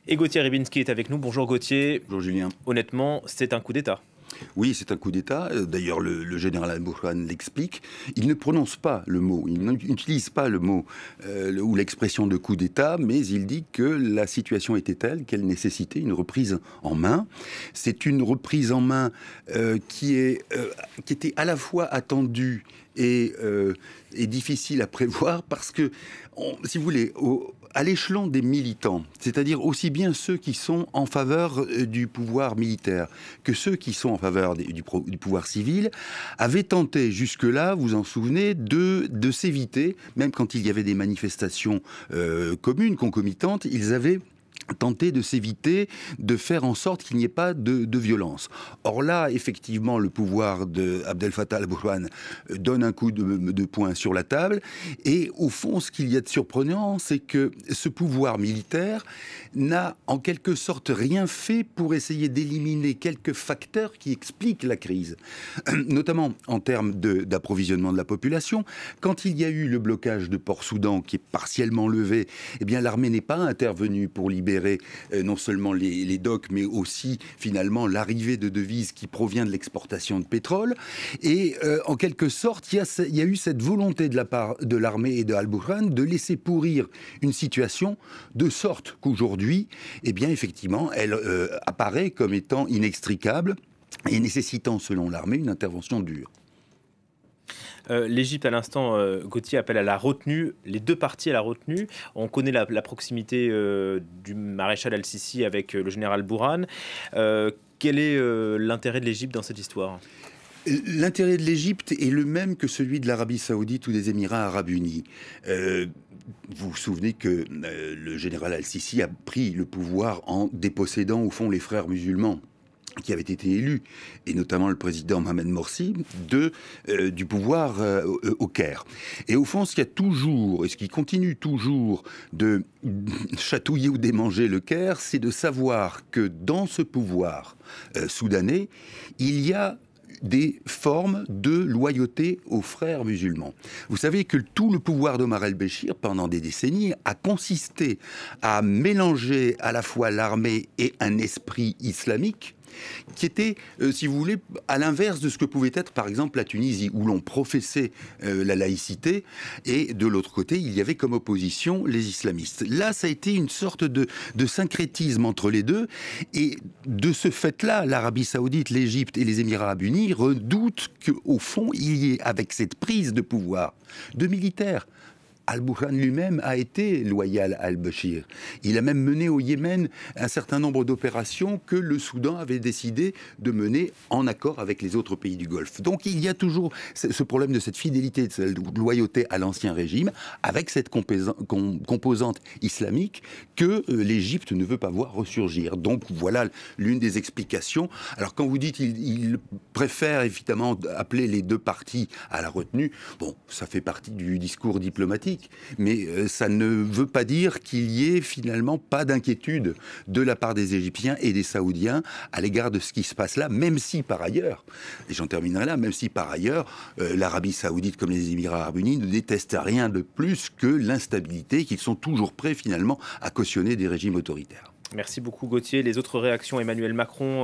Et Gauthier Rybinski est avec nous. Bonjour Gauthier. Bonjour Julien. Honnêtement, c'est un coup d'État. Oui, c'est un coup d'État. D'ailleurs, le général Al-Burhan l'explique. Il ne prononce pas le mot, il n'utilise pas le mot ou l'expression de coup d'État, mais il dit que la situation était telle qu'elle nécessitait une reprise en main. C'est une reprise en main qui était à la fois attendue et difficile à prévoir parce que, si vous voulez, à l'échelon des militants, c'est-à-dire aussi bien ceux qui sont en faveur du pouvoir militaire que ceux qui sont en faveur du pouvoir civil, avaient tenté jusque-là, vous en souvenez, de s'éviter, même quand il y avait des manifestations communes, concomitantes, ils avaient tenter de s'éviter, de faire en sorte qu'il n'y ait pas de violence. Or là, effectivement, le pouvoir d'Abdel Fattah al-Burhan donne un coup de poing sur la table. Et au fond, ce qu'il y a de surprenant, c'est que ce pouvoir militaire n'a en quelque sorte rien fait pour essayer d'éliminer quelques facteurs qui expliquent la crise. Notamment en termes d'approvisionnement de la population. Quand il y a eu le blocage de Port-Soudan qui est partiellement levé, eh bien l'armée n'est pas intervenue pour libérer non seulement les docks, mais aussi finalement l'arrivée de devises qui provient de l'exportation de pétrole. Et en quelque sorte, il y a eu cette volonté de la part de l'armée et de Al-Burhan de laisser pourrir une situation de sorte qu'aujourd'hui, eh bien effectivement, elle apparaît comme étant inextricable et nécessitant, selon l'armée, une intervention dure. L'Égypte, à l'instant, Gauthier appelle à la retenue, les deux parties à la retenue. On connaît la proximité du maréchal Al-Sisi avec le général Bourhan. Quel est l'intérêt de l'Égypte dans cette histoire ? L'intérêt de l'Égypte est le même que celui de l'Arabie Saoudite ou des Émirats Arabes Unis. Vous vous souvenez que le général Al-Sisi a pris le pouvoir en dépossédant au fond les frères musulmans qui avaient été élus, et notamment le président Mohamed Morsi, du pouvoir au Caire. Et au fond, ce qu'il y a toujours, et ce qui continue toujours de chatouiller ou démanger le Caire, c'est de savoir que dans ce pouvoir soudanais, il y a des formes de loyauté aux frères musulmans. Vous savez que tout le pouvoir d'Omar el-Béchir, pendant des décennies, a consisté à mélanger à la fois l'armée et un esprit islamique, qui était, si vous voulez, à l'inverse de ce que pouvait être, par exemple, la Tunisie, où l'on professait la laïcité, et de l'autre côté, il y avait comme opposition les islamistes. Là, ça a été une sorte de syncrétisme entre les deux, et de ce fait-là, l'Arabie Saoudite, l'Égypte et les Émirats Arabes Unis redoutent qu'au fond, il y ait, avec cette prise de pouvoir de militaires, Al-Burhan lui-même a été loyal à Al-Béchir. Il a même mené au Yémen un certain nombre d'opérations que le Soudan avait décidé de mener en accord avec les autres pays du Golfe. Donc il y a toujours ce problème de cette fidélité, de cette loyauté à l'ancien régime, avec cette composante islamique que l'Égypte ne veut pas voir ressurgir. Donc voilà l'une des explications. Alors quand vous dites qu'il préfère évidemment appeler les deux parties à la retenue, bon, ça fait partie du discours diplomatique. Mais ça ne veut pas dire qu'il y ait finalement pas d'inquiétude de la part des Égyptiens et des Saoudiens à l'égard de ce qui se passe là, même si par ailleurs, et j'en terminerai là, même si par ailleurs, l'Arabie Saoudite comme les Émirats Arabes Unis ne détestent rien de plus que l'instabilité, qu'ils sont toujours prêts finalement à cautionner des régimes autoritaires. Merci beaucoup Gauthier. Les autres réactions, Emmanuel Macron